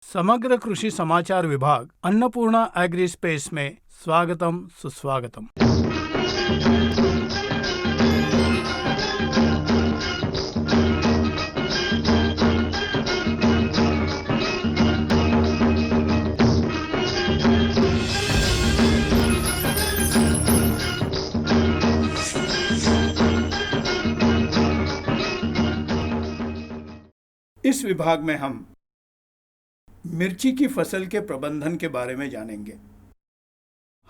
समग्र कृषि समाचार विभाग अन्नपूर्णा एग्री स्पेस में स्वागतम सुस्वागतम। इस विभाग में हम मिर्ची की फसल के प्रबंधन के बारे में जानेंगे।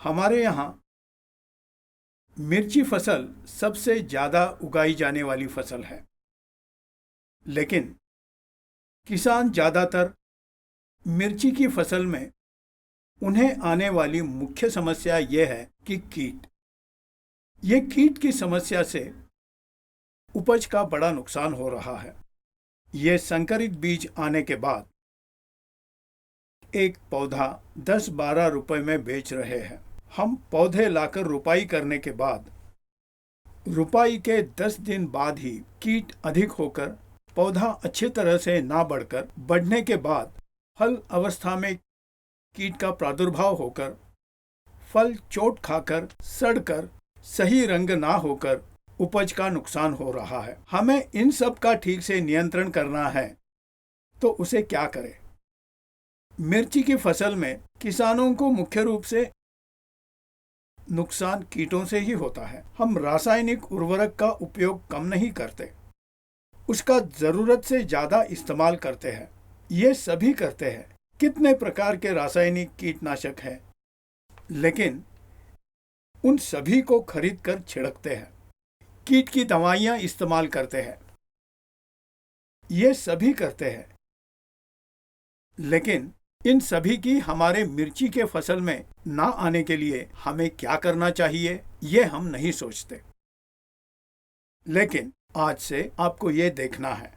हमारे यहाँ मिर्ची फसल सबसे ज़्यादा उगाई जाने वाली फसल है, लेकिन किसान ज़्यादातर मिर्ची की फसल में उन्हें आने वाली मुख्य समस्या यह है कि ये कीट की समस्या से उपज का बड़ा नुकसान हो रहा है। ये संकरित बीज आने के बाद एक पौधा 10-12 रुपए में बेच रहे हैं। हम पौधे लाकर रुपाई करने के बाद रुपाई के 10 दिन बाद ही कीट अधिक होकर पौधा अच्छी तरह से ना बढ़ने के बाद फल अवस्था में कीट का प्रादुर्भाव होकर फल चोट खाकर सड़कर सही रंग ना होकर उपज का नुकसान हो रहा है। हमें इन सब का ठीक से नियंत्रण करना है, तो उसे क्या करें? मिर्ची की फसल में किसानों को मुख्य रूप से नुकसान कीटों से ही होता है। हम रासायनिक उर्वरक का उपयोग कम नहीं करते, उसका जरूरत से ज्यादा इस्तेमाल करते हैं। ये सभी करते हैं। कितने प्रकार के रासायनिक कीटनाशक हैं, लेकिन उन सभी को खरीद कर छिड़कते हैं। कीट की दवाइयां इस्तेमाल करते हैं। ये सभी करते हैं, लेकिन इन सभी की हमारे मिर्ची के फसल में ना आने के लिए हमें क्या करना चाहिए, ये हम नहीं सोचते। लेकिन आज से आपको ये देखना है।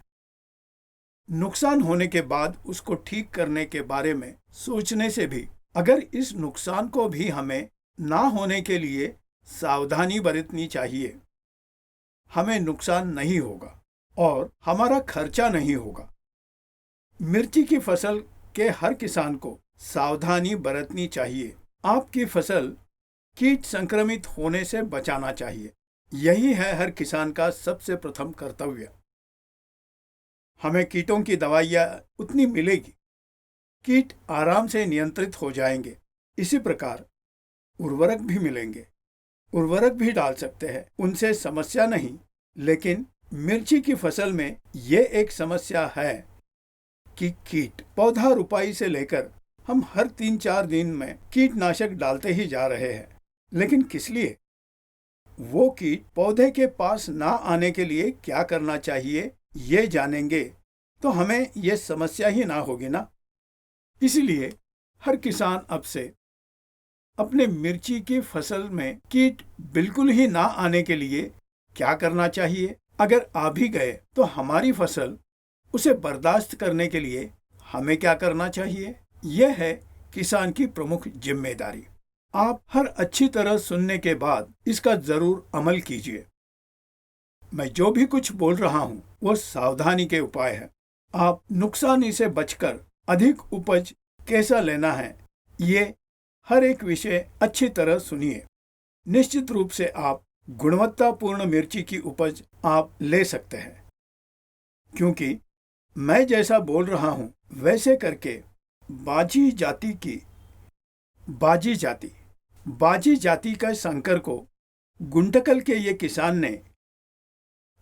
नुकसान होने के बाद उसको ठीक करने के बारे में सोचने से भी, अगर इस नुकसान को भी हमें ना होने के लिए सावधानी बरतनी चाहिए, हमें नुकसान नहीं होगा और हमारा खर्चा नहीं होगा। मिर्ची की फसल के हर किसान को सावधानी बरतनी चाहिए। आपकी फसल कीट संक्रमित होने से बचाना चाहिए। यही है हर किसान का सबसे प्रथम कर्तव्य। हमें कीटों की दवाइयाँ उतनी मिलेगी, कीट आराम से नियंत्रित हो जाएंगे। इसी प्रकार उर्वरक भी मिलेंगे, उर्वरक भी डाल सकते हैं, उनसे समस्या नहीं। लेकिन मिर्ची की फसल में ये एक समस्या है कि कीट पौधा रुपाई से लेकर हम हर 3-4 दिन में कीटनाशक डालते ही जा रहे हैं। लेकिन किस लिए? वो कीट पौधे के पास ना आने के लिए क्या करना चाहिए, ये जानेंगे तो हमें ये समस्या ही ना होगी ना। इसलिए हर किसान अब से अपने मिर्ची की फसल में कीट बिल्कुल ही ना आने के लिए क्या करना चाहिए, अगर आ भी गए तो हमारी फसल उसे बर्दाश्त करने के लिए हमें क्या करना चाहिए, यह है किसान की प्रमुख जिम्मेदारी। आप हर अच्छी तरह सुनने के बाद इसका जरूर अमल कीजिए। मैं जो भी कुछ बोल रहा हूँ वो सावधानी के उपाय है। आप नुकसानी से बचकर अधिक उपज कैसा लेना है, ये हर एक विषय अच्छी तरह सुनिए। निश्चित रूप से आप गुणवत्तापूर्ण मिर्ची की उपज आप ले सकते हैं, क्योंकि मैं जैसा बोल रहा हूं वैसे करके बाजी जाति का संकर को गुंटकल के ये किसान ने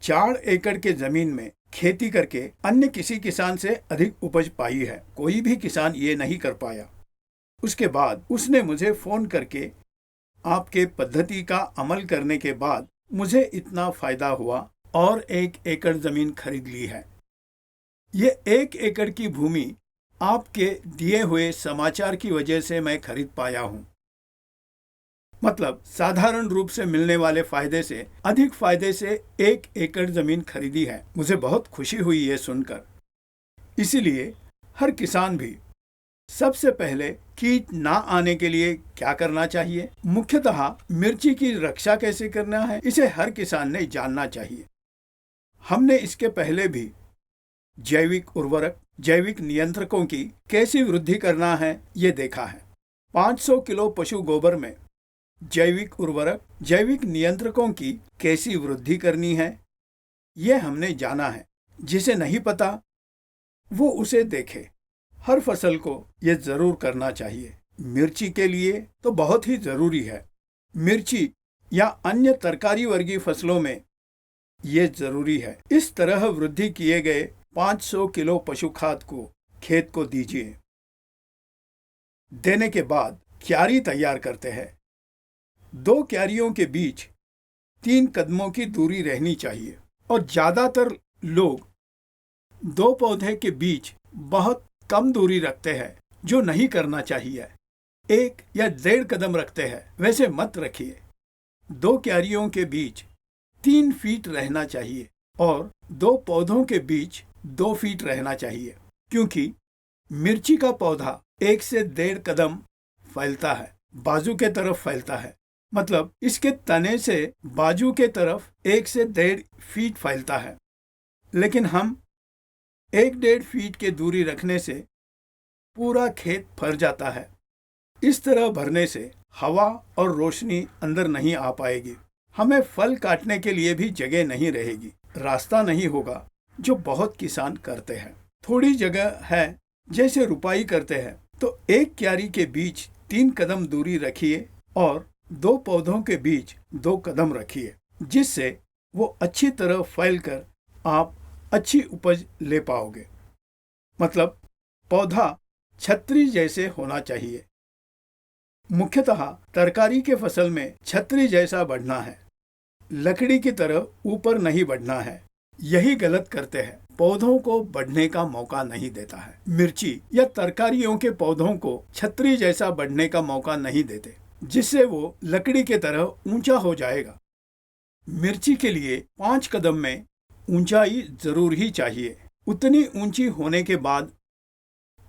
4 एकड़ के जमीन में खेती करके अन्य किसी किसान से अधिक उपज पाई है। कोई भी किसान ये नहीं कर पाया। उसके बाद उसने मुझे फोन करके आपके पद्धति का अमल करने के बाद मुझे इतना फायदा हुआ और 1 एकड़ जमीन खरीद ली है। ये 1 एकड़ की भूमि आपके दिए हुए समाचार की वजह से मैं खरीद पाया हूँ। मतलब साधारण रूप से मिलने वाले फायदे से अधिक फायदे से 1 एकड़ जमीन खरीदी है। मुझे बहुत खुशी हुई ये सुनकर। इसीलिए हर किसान भी सबसे पहले कीट ना आने के लिए क्या करना चाहिए, मुख्यतः मिर्ची की रक्षा कैसे करना है, इसे हर किसान ने जानना चाहिए। हमने इसके पहले भी जैविक उर्वरक, जैविक नियंत्रकों की कैसी वृद्धि करना है ये देखा है। 500 किलो पशु गोबर में जैविक उर्वरक, जैविक नियंत्रकों की कैसी वृद्धि करनी है ये हमने जाना है। जिसे नहीं पता वो उसे देखे। हर फसल को ये जरूर करना चाहिए। मिर्ची के लिए तो बहुत ही जरूरी है। मिर्ची या अन्य तरकारी वर्गीय फसलों में ये जरूरी है। इस तरह वृद्धि किए गए 500 किलो पशु खाद को खेत को दीजिए। देने के बाद क्यारी तैयार करते हैं। 2 क्यारियों के बीच 3 कदमों की दूरी रहनी चाहिए और ज्यादातर लोग 2 पौधे के बीच बहुत कम दूरी रखते हैं, जो नहीं करना चाहिए। 1 या 1.5 कदम रखते हैं, वैसे मत रखिए। 2 क्यारियों के बीच 3 फीट रहना चाहिए और 2 पौधों के बीच 2 फीट रहना चाहिए, क्योंकि मिर्ची का पौधा 1 से 1.5 कदम फैलता है, बाजू के तरफ फैलता है। मतलब इसके तने से बाजू के तरफ 1 से 1.5 फीट फैलता है। लेकिन हम 1-1.5 फीट की दूरी रखने से पूरा खेत भर जाता है। इस तरह भरने से हवा और रोशनी अंदर नहीं आ पाएगी। हमें फल काटने के लिए भी जगह नहीं रहेगी, रास्ता नहीं होगा, जो बहुत किसान करते हैं। थोड़ी जगह है, जैसे रुपाई करते हैं, तो 1 क्यारी के बीच 3 कदम दूरी रखिए और 2 पौधों के बीच 2 कदम रखिए, जिससे वो अच्छी तरह फैलकर आप अच्छी उपज ले पाओगे। मतलब पौधा छतरी जैसे होना चाहिए। मुख्यतः तरकारी के फसल में छतरी जैसा बढ़ना है, लकड़ी की तरह ऊपर नहीं बढ़ना है। यही गलत करते हैं, पौधों को बढ़ने का मौका नहीं देता है। मिर्ची या तरकारियों के पौधों को छतरी जैसा बढ़ने का मौका नहीं देते, जिससे वो लकड़ी की तरह ऊंचा हो जाएगा। मिर्ची के लिए 5 कदम में ऊंचाई जरूर ही चाहिए। उतनी ऊंची होने के बाद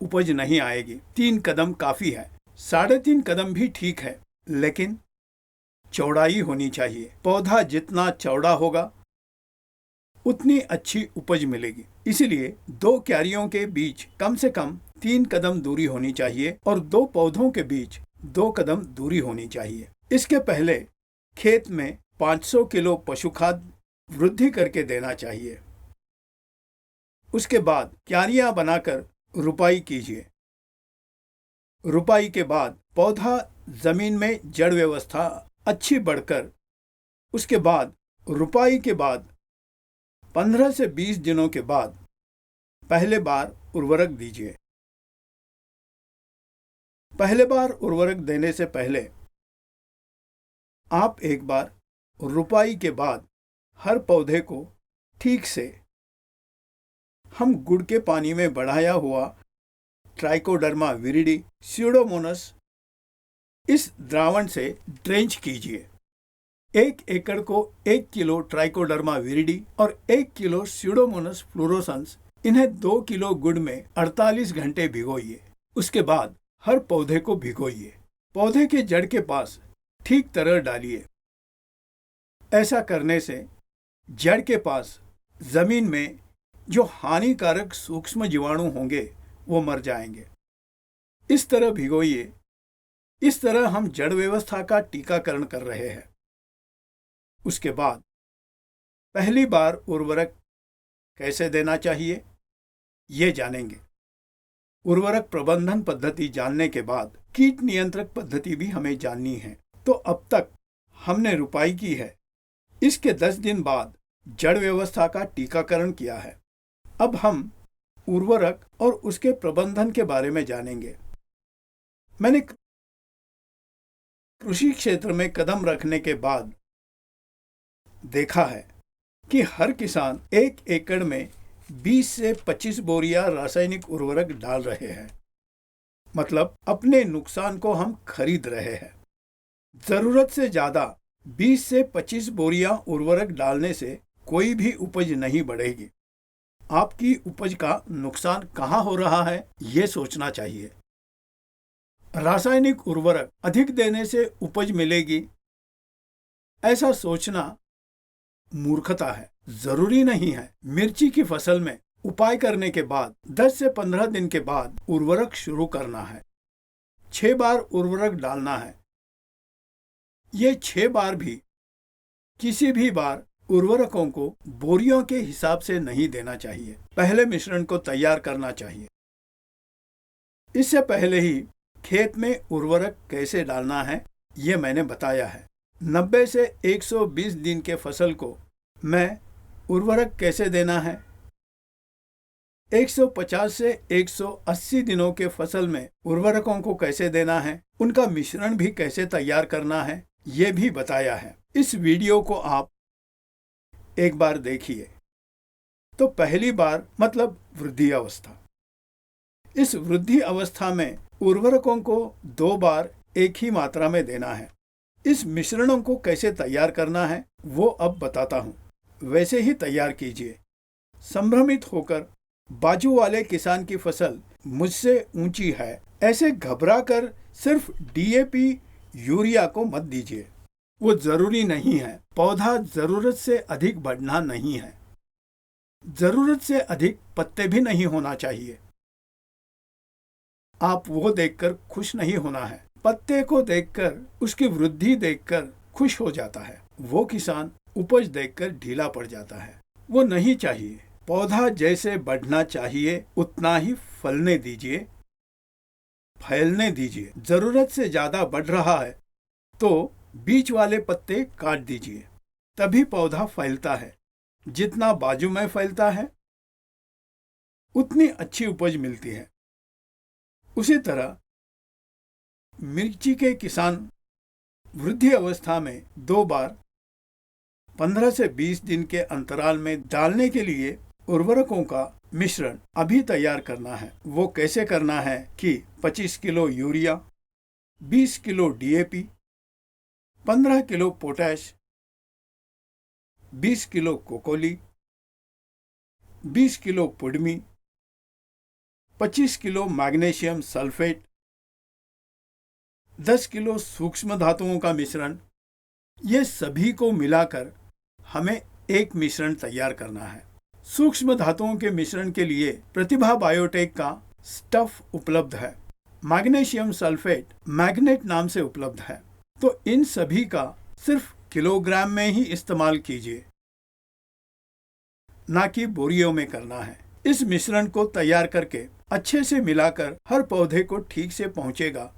उपज नहीं आएगी। 3 कदम काफी है। 3.5 कदम भी ठीक है, लेकिन चौड़ाई होनी चाहिए। पौधा जितना चौड़ा होगा उतनी अच्छी उपज मिलेगी। इसलिए 2 क्यारियों के बीच कम से कम 3 कदम दूरी होनी चाहिए और 2 पौधों के बीच 2 कदम दूरी होनी चाहिए। इसके पहले खेत में 500 किलो पशु खाद वृद्धि करके देना चाहिए। उसके बाद क्यारियां बनाकर रुपाई कीजिए। रुपाई के बाद पौधा जमीन में जड़ व्यवस्था अच्छी बढ़कर उसके बाद रुपाई के बाद 15 से 20 दिनों के बाद पहले बार उर्वरक दीजिए। पहले बार उर्वरक देने से पहले आप एक बार रुपाई के बाद हर पौधे को ठीक से हम गुड़ के पानी में बढ़ाया हुआ ट्राइकोडर्मा विरिडी स्यूडोमोनास इस द्रावण से ड्रेंच कीजिए। 1 एकड़ को 1 किलो ट्राइकोडर्मा विरिडी और 1 किलो स्यूडोमोनास फ्लोरोसेंस, इन्हें 2 किलो गुड़ में 48 घंटे भिगोइए। उसके बाद हर पौधे को भिगोइए। पौधे के जड़ के पास ठीक तरह डालिए। ऐसा करने से जड़ के पास जमीन में जो हानिकारक सूक्ष्म जीवाणु होंगे वो मर जाएंगे। इस तरह भिगोइए। इस तरह हम जड़ व्यवस्था का टीकाकरण कर रहे हैं। उसके बाद पहली बार उर्वरक कैसे देना चाहिए ये जानेंगे। उर्वरक प्रबंधन पद्धति जानने के बाद कीट नियंत्रक पद्धति भी हमें जाननी है। तो अब तक हमने रुपाई की है। इसके 10 दिन बाद जड़ व्यवस्था का टीकाकरण किया है। अब हम उर्वरक और उसके प्रबंधन के बारे में जानेंगे। मैंने कृषि क्षेत्र में कदम रखने के बाद देखा है कि हर किसान 1 एकड़ में 20 से 25 बोरियां रासायनिक उर्वरक डाल रहे हैं। मतलब अपने नुकसान को हम खरीद रहे हैं। जरूरत से ज्यादा 20 से 25 बोरियां उर्वरक डालने से कोई भी उपज नहीं बढ़ेगी। आपकी उपज का नुकसान कहाँ हो रहा है ये सोचना चाहिए। रासायनिक उर्वरक अधिक देने से उपज मिलेगी, ऐसा सोचना मूर्खता है। जरूरी नहीं है। मिर्ची की फसल में उपाय करने के बाद 10 से 15 दिन के बाद उर्वरक शुरू करना है। 6 बार उर्वरक डालना है। ये 6 बार भी किसी भी बार उर्वरकों को बोरियों के हिसाब से नहीं देना चाहिए। पहले मिश्रण को तैयार करना चाहिए। इससे पहले ही खेत में उर्वरक कैसे डालना है ये मैंने बताया है। 90 से 120 दिन के फसल को मैं उर्वरक कैसे देना है, 150 से 180 दिनों के फसल में उर्वरकों को कैसे देना है, उनका मिश्रण भी कैसे तैयार करना है, ये भी बताया है। इस वीडियो को आप एक बार देखिए। तो पहली बार मतलब वृद्धि अवस्था। इस वृद्धि अवस्था में उर्वरकों को 2 बार एक ही मात्रा में देना है। इस मिश्रणों को कैसे तैयार करना है वो अब बताता हूँ। वैसे ही तैयार कीजिए। संभ्रमित होकर बाजू वाले किसान की फसल मुझसे ऊंची है ऐसे घबराकर सिर्फ डीएपी यूरिया को मत दीजिए। वो जरूरी नहीं है। पौधा जरूरत से अधिक बढ़ना नहीं है। जरूरत से अधिक पत्ते भी नहीं होना चाहिए। आप वो देखकर खुश नहीं होना है। पत्ते को देखकर, उसकी वृद्धि देखकर खुश हो जाता है। वो किसान उपज देखकर ढीला पड़ जाता है। वो नहीं चाहिए। पौधा जैसे बढ़ना चाहिए उतना ही फलने दीजिए, फैलने दीजिए। जरूरत से ज्यादा बढ़ रहा है तो बीच वाले पत्ते काट दीजिए, तभी पौधा फैलता है। जितना बाजू में फैलता है उतनी अच्छी उपज मिलती है। उसी तरह मिर्ची के किसान वृद्धि अवस्था में 2 बार 15 से 20 दिन के अंतराल में डालने के लिए उर्वरकों का मिश्रण अभी तैयार करना है। वो कैसे करना है कि 25 kilo urea, 20 kilo DAP, 15 kilo potash, 20 kilo कोकोली, 20 किलो पुडमी, 25 किलो मैग्नीशियम सल्फेट, 10 किलो सूक्ष्म धातुओं का मिश्रण, ये सभी को मिलाकर हमें एक मिश्रण तैयार करना है। सूक्ष्म धातुओं के मिश्रण के लिए प्रतिभा बायोटेक का स्टफ उपलब्ध है। मैग्नीशियम सल्फेट मैग्नेट नाम से उपलब्ध है। तो इन सभी का सिर्फ किलोग्राम में ही इस्तेमाल कीजिए, ना कि बोरियों में करना है। इस मिश्रण को तैयार करके अच्छे से मिलाकर हर पौधे को ठीक से पहुंचेगा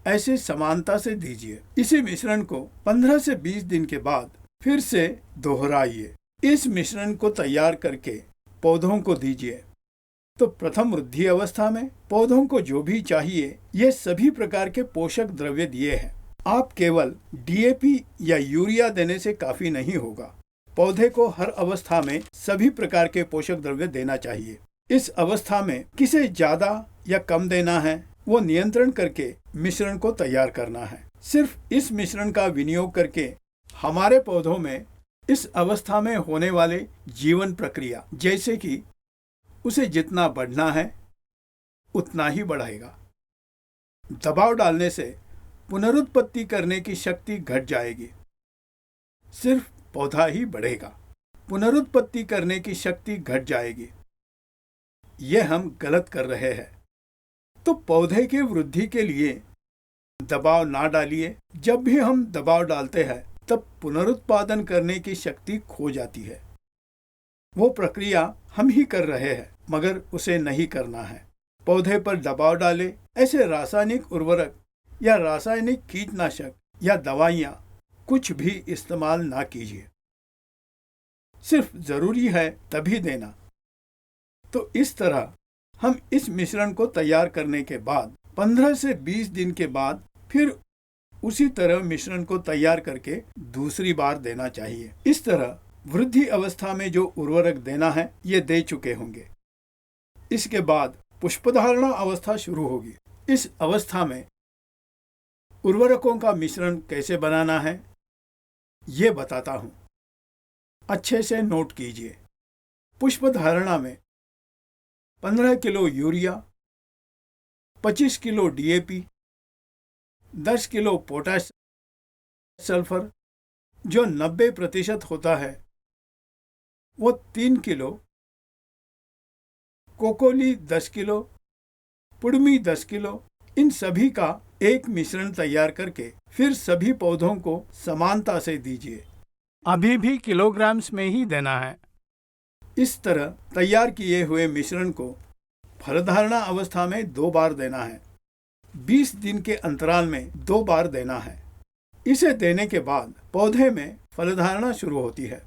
ऐसे समानता से दीजिए। इसी मिश्रण को 15 से 20 दिन के बाद फिर से दोहराइए। इस मिश्रण को तैयार करके पौधों को दीजिए। तो प्रथम वृद्धि अवस्था में पौधों को जो भी चाहिए ये सभी प्रकार के पोषक द्रव्य दिए हैं। आप केवल डीएपी या यूरिया देने से काफी नहीं होगा। पौधे को हर अवस्था में सभी प्रकार के पोषक द्रव्य देना चाहिए। इस अवस्था में किसे ज्यादा या कम देना है वो नियंत्रण करके मिश्रण को तैयार करना है। सिर्फ इस मिश्रण का विनियोग करके हमारे पौधों में इस अवस्था में होने वाले जीवन प्रक्रिया, जैसे कि उसे जितना बढ़ना है उतना ही बढ़ाएगा। दबाव डालने से पुनरुत्पत्ति करने की शक्ति घट जाएगी, सिर्फ पौधा ही बढ़ेगा। पुनरुत्पत्ति करने की शक्ति घट जाएगी। यह हम गलत कर रहे हैं। तो पौधे की वृद्धि के लिए दबाव ना डालिए। जब भी हम दबाव डालते हैं तब पुनरुत्पादन करने की शक्ति खो जाती है। वो प्रक्रिया हम ही कर रहे हैं, मगर उसे नहीं करना है। पौधे पर दबाव डाले ऐसे रासायनिक उर्वरक या रासायनिक कीटनाशक या दवाइयाँ कुछ भी इस्तेमाल ना कीजिए। सिर्फ जरूरी है तभी देना। तो इस तरह हम इस मिश्रण को तैयार करने के बाद 15 से 20 दिन के बाद फिर उसी तरह मिश्रण को तैयार करके दूसरी बार देना चाहिए। इस तरह वृद्धि अवस्था में जो उर्वरक देना है ये दे चुके होंगे। इसके बाद पुष्पधारणा अवस्था शुरू होगी। इस अवस्था में उर्वरकों का मिश्रण कैसे बनाना है ये बताता हूँ। अच्छे से नोट कीजिए। पुष्पधारणा में 15 kilo urea, 25 kilo DAP, 10 kilo potash sulphur जो 90% होता है, वो 3 किलो कोकोली 10 किलो, पुड़मी 10 किलो, इन सभी का एक मिश्रण तैयार करके फिर सभी पौधों को समानता से दीजिए। अभी भी किलोग्राम्स में ही देना है। इस तरह तैयार किए हुए मिश्रण को फलधारणा अवस्था में 2 बार देना है। 20 दिन के अंतराल में 2 बार देना है। इसे देने के बाद पौधे में फलधारणा शुरू होती है।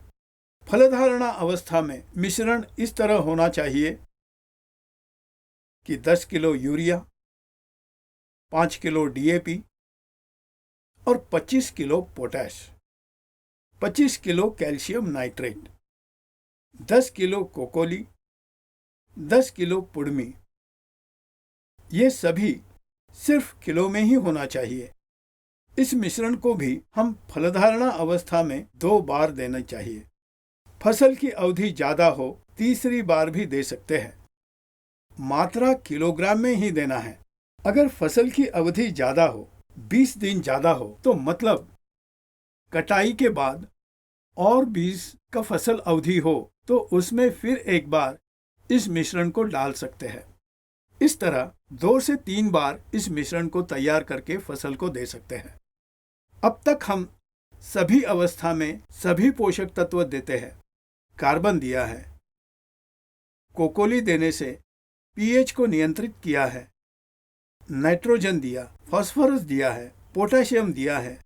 फलधारणा अवस्था में मिश्रण इस तरह होना चाहिए कि 10 किलो यूरिया, 5 किलो डीएपी और 25 kilo potash, 25 kilo calcium nitrate, 10 kilo कोकोली, 10 किलो पुड़मी। ये सभी सिर्फ किलो में ही होना चाहिए। इस मिश्रण को भी हम फलधारणा अवस्था में 2 बार देना चाहिए। फसल की अवधि ज्यादा हो, तीसरी बार भी दे सकते हैं। मात्रा किलोग्राम में ही देना है। अगर फसल की अवधि ज्यादा हो, 20 दिन ज्यादा हो, तो मतलब कटाई के बाद और 20 का फसल अवधि हो, तो उसमें फिर एक बार इस मिश्रण को डाल सकते हैं। इस तरह 2 से 3 बार इस मिश्रण को तैयार करके फसल को दे सकते हैं। अब तक हम सभी अवस्था में सभी पोषक तत्व देते हैं। कार्बन दिया है, कोकोली देने से पीएच को नियंत्रित किया है, नाइट्रोजन दिया, फास्फोरस दिया है, पोटेशियम दिया है,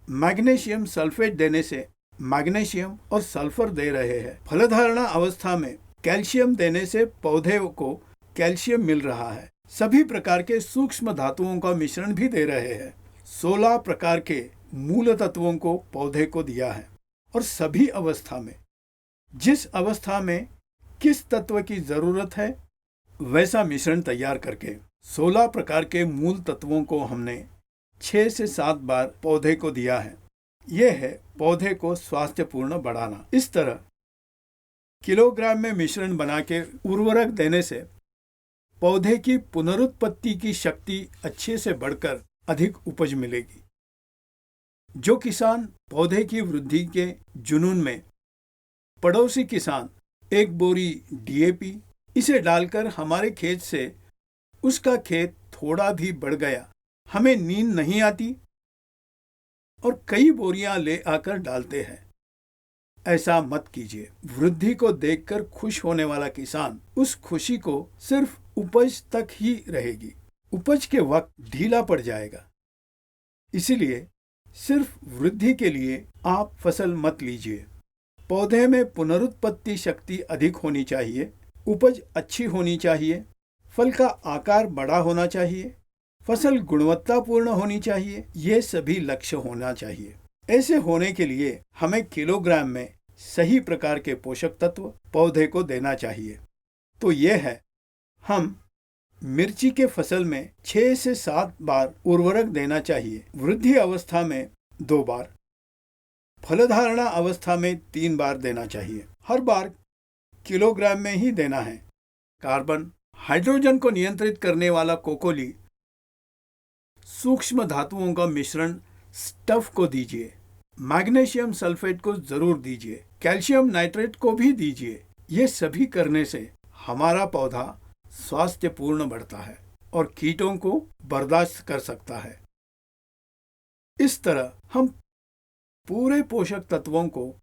मैग्नीशियम सल्फेट देने से मैग्नीशियम और सल्फर दे रहे हैं। फलधारणा अवस्था में कैल्शियम देने से पौधे को कैल्शियम मिल रहा है। सभी प्रकार के सूक्ष्म धातुओं का मिश्रण भी दे रहे हैं। 16 प्रकार के मूल तत्वों को पौधे को दिया है और सभी अवस्था में जिस अवस्था में किस तत्व की जरूरत है वैसा मिश्रण तैयार करके 16 प्रकार के मूल तत्वों को हमने 6 से 7 बार पौधे को दिया है। यह है पौधे को स्वास्थ्यपूर्ण बढ़ाना। इस तरह किलोग्राम में मिश्रण बना के उर्वरक देने से पौधे की पुनरुत्पत्ति की शक्ति अच्छे से बढ़कर अधिक उपज मिलेगी। जो किसान पौधे की वृद्धि के जुनून में पड़ोसी किसान 1 बोरी डीएपी इसे डालकर हमारे खेत से उसका खेत थोड़ा भी बढ़ गया, हमें नींद नहीं आती और कई बोरियां ले आकर डालते हैं। ऐसा मत कीजिए। वृद्धि को देखकर खुश होने वाला किसान उस खुशी को सिर्फ उपज तक ही रहेगी। उपज के वक्त ढीला पड़ जाएगा। इसीलिए सिर्फ वृद्धि के लिए आप फसल मत लीजिए। पौधे में पुनरुत्पत्ति शक्ति अधिक होनी चाहिए, उपज अच्छी होनी चाहिए, फल का आकार बड़ा होना चाहिए, फसल गुणवत्तापूर्ण होनी चाहिए। ये सभी लक्ष्य होना चाहिए। ऐसे होने के लिए हमें किलोग्राम में सही प्रकार के पोषक तत्व पौधे को देना चाहिए। तो ये है, हम मिर्ची के फसल में 6 से 7 बार उर्वरक देना चाहिए। वृद्धि अवस्था में 2 बार, फलधारणा अवस्था में 3 बार देना चाहिए। हर बार किलोग्राम में ही देना है। कार्बन, हाइड्रोजन को नियंत्रित करने वाला कोकोली, सूक्ष्म धातुओं का मिश्रण स्टफ को दीजिए। मैग्नीशियम सल्फेट को जरूर दीजिए। कैल्शियम नाइट्रेट को भी दीजिए। ये सभी करने से हमारा पौधा स्वास्थ्यपूर्ण बढ़ता है और कीटों को बर्दाश्त कर सकता है। इस तरह हम पूरे पोषक तत्वों को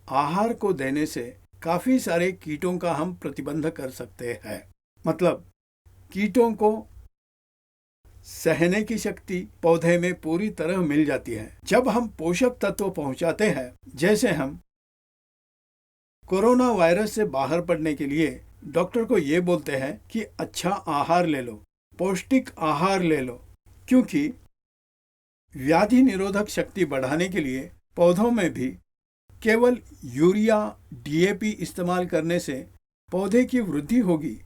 आहार को देने से काफी सारे कीटों का हम प्रतिबंध कर सकते हैं। मतलब कीटों को सहने की शक्ति पौधे में पूरी तरह मिल जाती है। जब हम पोषक तत्व पहुंचाते हैं, जैसे हम कोरोना वायरस से बाहर पड़ने के लिए डॉक्टर को ये बोलते हैं कि अच्छा आहार ले लो, पौष्टिक आहार ले लो, क्योंकि व्याधि निरोधक शक्ति बढ़ाने के लिए पौधों में भी केवल यूरिया, डीएपी इस्तेमाल करने से पौधे की वृद्धि होगी,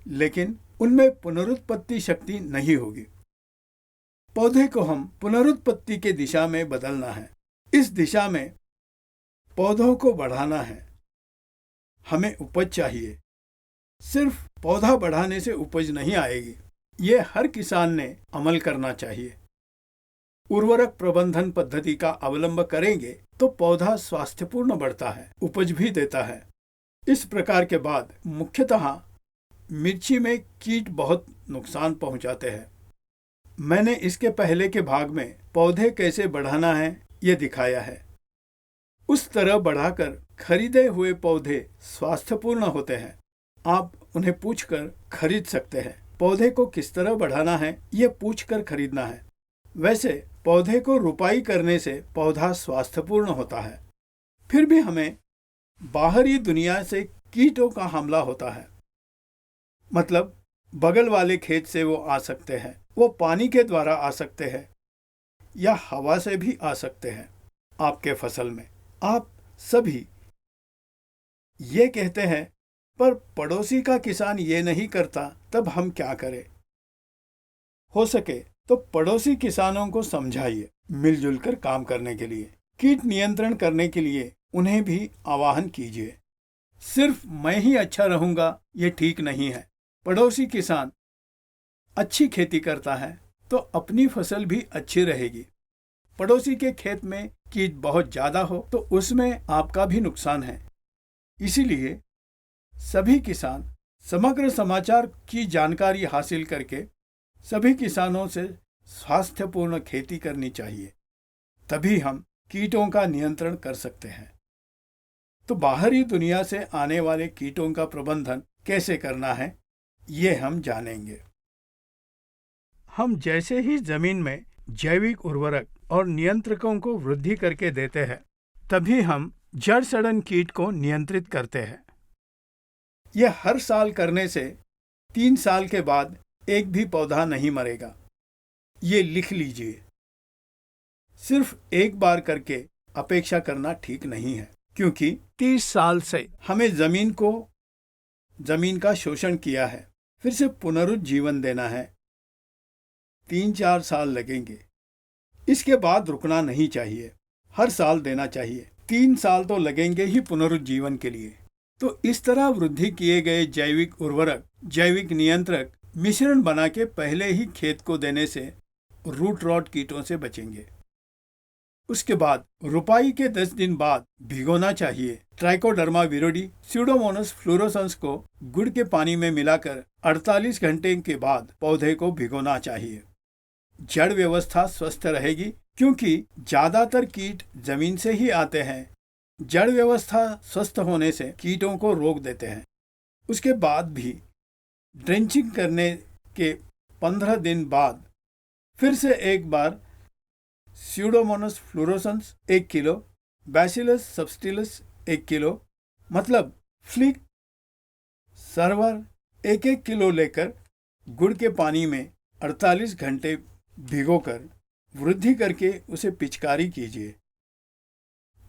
लेकिन उनमें पुनरुत्पत्ति शक्ति नहीं होगी। पौधे को हम पुनरुत्पत्ति के दिशा में बदलना है। इस दिशा में पौधों को बढ़ाना है। हमें उपज चाहिए। सिर्फ पौधा बढ़ाने से उपज नहीं आएगी। ये हर किसान ने अमल करना चाहिए। उर्वरक प्रबंधन पद्धति का अवलंब करेंगे तो पौधा स्वास्थ्यपूर्ण बढ़ता है, उपज भी देता है। इस प्रकार के बाद मुख्यतः मिर्ची में कीट बहुत नुकसान पहुंचाते हैं। मैंने इसके पहले के भाग में पौधे कैसे बढ़ाना है ये दिखाया है। उस तरह बढ़ाकर खरीदे हुए पौधे स्वास्थ्यपूर्ण होते हैं। आप उन्हें पूछकर खरीद सकते हैं। पौधे को किस तरह बढ़ाना है ये पूछकर खरीदना है। वैसे पौधे को रुपाई करने से पौधा स्वास्थ्यपूर्ण होता है। फिर भी हमें बाहरी दुनिया से कीटों का हमला होता है। मतलब बगल वाले खेत से वो आ सकते हैं, वो पानी के द्वारा आ सकते हैं या हवा से भी आ सकते हैं। आपके फसल में आप सभी ये कहते हैं पर पड़ोसी का किसान ये नहीं करता, तब हम क्या करें? हो सके तो पड़ोसी किसानों को समझाइए मिलजुल कर काम करने के लिए। कीट नियंत्रण करने के लिए उन्हें भी आह्वान कीजिए। सिर्फ मैं ही अच्छा रहूंगा ये ठीक नहीं है। पड़ोसी किसान अच्छी खेती करता है तो अपनी फसल भी अच्छी रहेगी। पड़ोसी के खेत में कीट बहुत ज्यादा हो तो उसमें आपका भी नुकसान है। इसीलिए सभी किसान समग्र समाचार की जानकारी हासिल करके सभी किसानों से स्वास्थ्यपूर्ण खेती करनी चाहिए। तभी हम कीटों का नियंत्रण कर सकते हैं। तो बाहरी दुनिया से आने वाले कीटों का प्रबंधन कैसे करना है ये हम जानेंगे। हम जैसे ही जमीन में जैविक उर्वरक और नियंत्रकों को वृद्धि करके देते हैं, तभी हम जड़ सड़न कीट को नियंत्रित करते हैं। यह हर साल करने से 3 साल के बाद एक भी पौधा नहीं मरेगा। ये लिख लीजिए। सिर्फ एक बार करके अपेक्षा करना ठीक नहीं है, क्योंकि 30 साल से हमें जमीन का शोषण किया है। फिर से पुनरुज्जीवन देना है। 3-4 साल लगेंगे। इसके बाद रुकना नहीं चाहिए, हर साल देना चाहिए। 3 साल तो लगेंगे ही पुनरुज्जीवन के लिए। तो इस तरह वृद्धि किए गए जैविक उर्वरक, जैविक नियंत्रक मिश्रण बना के पहले ही खेत को देने से रूट रॉट कीटों से बचेंगे। उसके बाद रुपाई के 10 दिन बाद भिगोना चाहिए। ट्राइकोडर्मा विरोडी स्यूडोमोनास फ्लोरोसेंस को गुड़ के पानी में मिलाकर 48 घंटे के बाद पौधे को भिगोना चाहिए। जड़ व्यवस्था स्वस्थ रहेगी, क्योंकि ज्यादातर कीट जमीन से ही आते हैं। जड़ व्यवस्था स्वस्थ होने से कीटों को रोक देते हैं। उसके बाद भी ड्रेंचिंग करने के 15 दिन बाद फिर से एक बार pseudomonas fluorescens 1 kilo, bacillus subtilis 1 kilo, मतलब फ्लिक सर्वर 1-1 किलो लेकर गुड़ के पानी में 48 घंटे भिगोकर वृद्धि करके उसे पिचकारी कीजिए।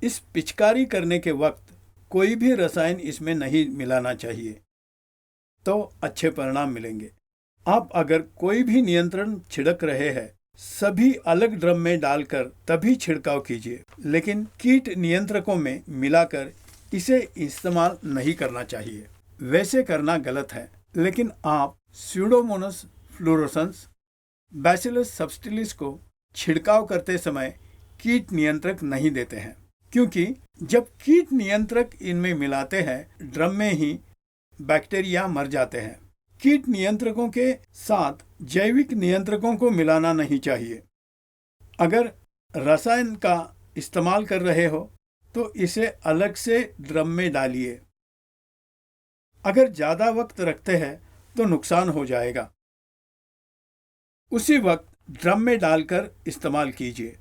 इस पिचकारी करने के वक्त कोई भी रसायन इसमें नहीं मिलाना चाहिए, तो अच्छे परिणाम मिलेंगे। आप अगर कोई भी नियंत्रण छिड़क रहे हैं, सभी अलग ड्रम में डालकर तभी छिड़काव कीजिए, लेकिन कीट नियंत्रकों में मिलाकर इसे इस्तेमाल नहीं करना चाहिए। वैसे करना गलत है, लेकिन आप स्यूडोमोनास फ्लोरोसेंस, बैसिलस सबटिलिस को छिड़काव करते समय कीट नियंत्रक नहीं देते हैं, क्योंकि जब कीट नियंत्रक इनमें मिलाते हैं, ड्रम में ही बैक्टीरिया मर जाते हैं। कीट नियंत्रकों के साथ जैविक नियंत्रकों को मिलाना नहीं चाहिए। अगर रसायन का इस्तेमाल कर रहे हो तो इसे अलग से ड्रम में डालिए। अगर ज्यादा वक्त रखते हैं तो नुकसान हो जाएगा। उसी वक्त ड्रम में डालकर इस्तेमाल कीजिए।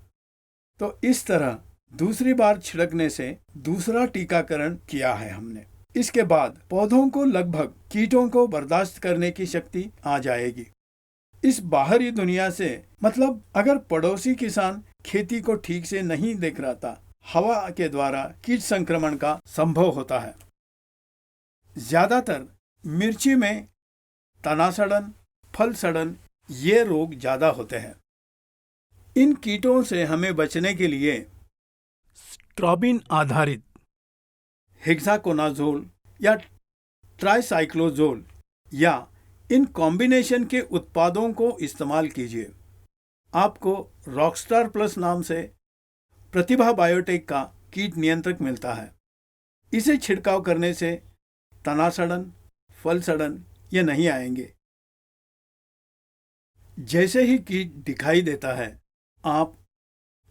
तो इस तरह दूसरी बार छिड़कने से दूसरा टीकाकरण किया है हमने। इसके बाद पौधों को लगभग कीटों को बर्दाश्त करने की शक्ति आ जाएगी। इस बाहरी दुनिया से मतलब अगर पड़ोसी किसान खेती को ठीक से नहीं देख रहा था, हवा के द्वारा कीट संक्रमण का संभव होता है। ज्यादातर मिर्ची में तना सड़न, फल सड़न ये रोग ज्यादा होते हैं। इन कीटों से हमें बचने के लिए स्ट्रोबिन आधारित हेक्साकोनाजोल या ट्राइसाइक्लोजोल या इन कॉम्बिनेशन के उत्पादों को इस्तेमाल कीजिए। आपको रॉकस्टार प्लस नाम से प्रतिभा बायोटेक का कीट नियंत्रक मिलता है। इसे छिड़काव करने से तना सड़न, फल सड़न ये नहीं आएंगे। जैसे ही कीट दिखाई देता है आप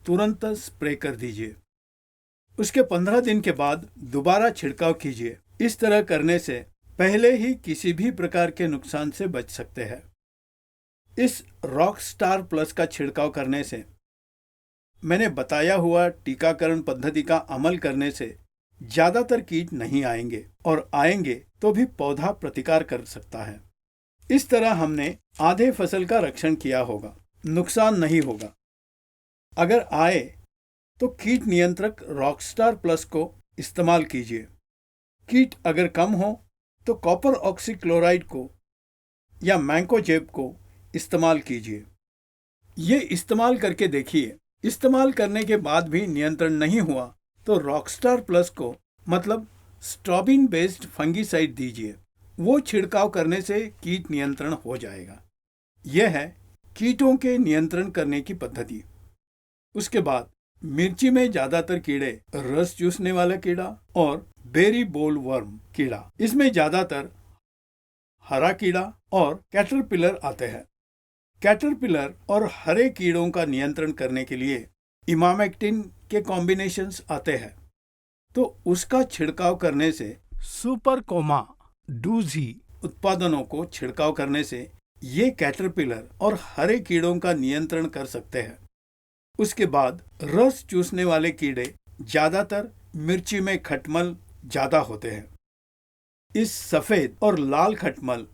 तुरंत स्प्रे कर दीजिए। उसके 15 दिन के बाद दोबारा छिड़काव कीजिए। इस तरह करने से पहले ही किसी भी प्रकार के नुकसान से बच सकते हैं। इस रॉकस्टार प्लस का छिड़काव करने से, मैंने बताया हुआ टीकाकरण पद्धति का अमल करने से ज्यादातर कीट नहीं आएंगे, और आएंगे तो भी पौधा प्रतिकार कर सकता है। इस तरह हमने आधे फसल का रक्षण किया होगा, नुकसान नहीं होगा। अगर आए तो कीट नियंत्रक रॉकस्टार प्लस को इस्तेमाल कीजिए। कीट अगर कम हो तो कॉपर ऑक्सीक्लोराइड को या मैंकोजेब को इस्तेमाल कीजिए। ये इस्तेमाल करके देखिए। इस्तेमाल करने के बाद भी नियंत्रण नहीं हुआ तो रॉकस्टार प्लस को, मतलब स्ट्रॉबिन बेस्ड फंगीसाइड दीजिए। वो छिड़काव करने से कीट नियंत्रण हो जाएगा। यह है कीटों के नियंत्रण करने की पद्धति। उसके बाद मिर्ची में ज्यादातर कीड़े रस चूसने वाला कीड़ा और बेरी बोल वर्म कीड़ा, इसमें ज्यादातर हरा कीड़ा और कैटरपिलर आते हैं। कैटरपिलर और हरे कीड़ों का नियंत्रण करने के लिए इमामेक्टिन के कॉम्बिनेशंस आते हैं, तो उसका छिड़काव करने से, सुपरकोमा डूजी उत्पादनों को छिड़काव करने से ये कैटरपिलर और हरे कीड़ों का नियंत्रण कर सकते हैं। उसके बाद रस चूसने वाले कीड़े ज्यादातर मिर्ची में खटमल ज्यादा होते हैं। इस सफेद और लाल खटमल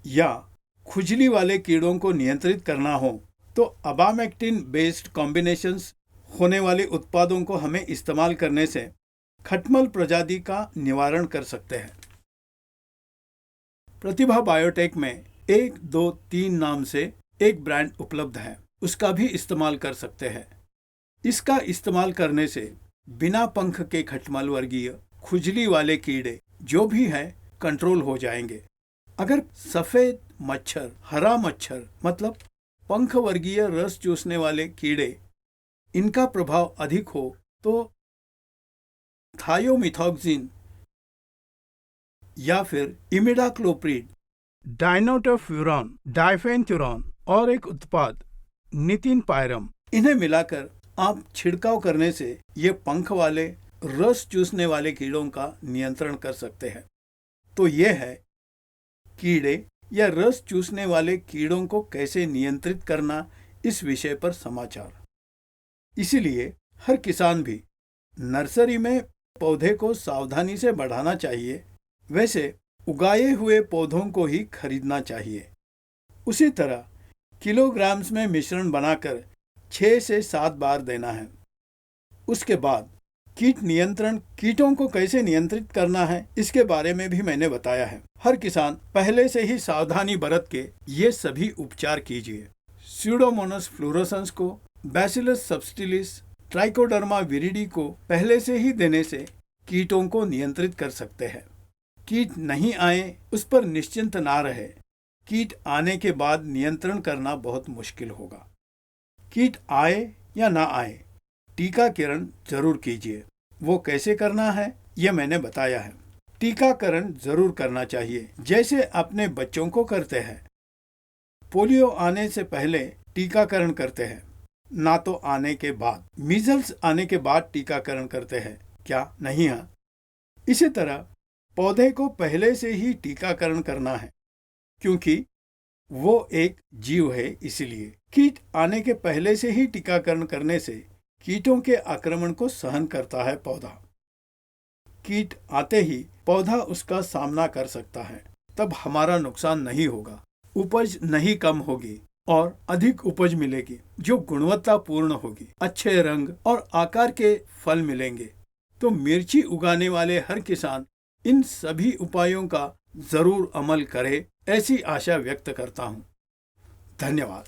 या खुजली वाले कीड़ों को नियंत्रित करना हो तो अबामेक्टिन बेस्ड कॉम्बिनेशंस होने वाले उत्पादों को हमें इस्तेमाल करने से खटमल प्रजाति का निवारण कर सकते हैं। प्रतिभा बायोटेक में 1, 2, 3 नाम से एक ब्रांड उपलब्ध है, उसका भी इस्तेमाल कर सकते हैं। इसका इस्तेमाल करने से बिना पंख के खटमल वर्गीय खुजली वाले कीड़े जो भी हैं कंट्रोल हो जाएंगे। अगर सफेद मच्छर, हरा मच्छर मतलब पंख वर्गीय रस चूसने वाले कीड़े, इनका प्रभाव अधिक हो तो थायोमिथॉक्सिन या फिर इमिडाक्लोप्रिड, डायनोटोफ्यूरॉन, डाइफेंथ्यूरॉन और एक उत्पाद नितिन पायरम, इन्हें मिलाकर आप छिड़काव करने से ये पंख वाले रस चूसने वाले कीड़ों का नियंत्रण कर सकते हैं। तो ये है कीड़े या रस चूसने वाले कीड़ों को कैसे नियंत्रित करना, इस विषय पर समाचार। इसीलिए हर किसान भी नर्सरी में पौधे को सावधानी से बढ़ाना चाहिए, वैसे उगाए हुए पौधों को ही खरीदना चाहिए। उसी तरह किलोग्राम्स में मिश्रण बनाकर 6 से 7 बार देना है। उसके बाद कीट नियंत्रण, कीटों को कैसे नियंत्रित करना है, इसके बारे में भी मैंने बताया है। हर किसान पहले से ही सावधानी बरत के ये सभी उपचार कीजिए। स्यूडोमोनास फ्लोरोसेंस को, बैसिलस सबटिलिस, ट्राइकोडर्मा विरिडी को पहले से ही देने से कीटों को नियंत्रित कर सकते हैं। कीट नहीं आए उस पर निश्चिंत ना रहे। कीट आने के बाद नियंत्रण करना बहुत मुश्किल होगा। कीट आए या ना आए, टीकाकरण जरूर कीजिए। वो कैसे करना है ये मैंने बताया है। टीकाकरण जरूर करना चाहिए, जैसे अपने बच्चों को करते हैं। पोलियो आने से पहले टीकाकरण करते हैं, ना तो आने के बाद। मीजल्स आने के बाद टीकाकरण करते हैं, क्या नहीं है? इसी तरह पौधे को पहले से ही टीकाकरण करना है, क्योंकि वो एक जीव है। इसीलिए कीट आने के पहले से ही टीकाकरण करने से कीटों के आक्रमण को सहन करता है पौधा। कीट आते ही पौधा उसका सामना कर सकता है, तब हमारा नुकसान नहीं होगा, उपज नहीं कम होगी और अधिक उपज मिलेगी जो गुणवत्तापूर्ण होगी। अच्छे रंग और आकार के फल मिलेंगे। तो मिर्ची उगाने वाले हर किसान इन सभी उपायों का जरूर अमल करे, ऐसी आशा व्यक्त करता हूँ। धन्यवाद।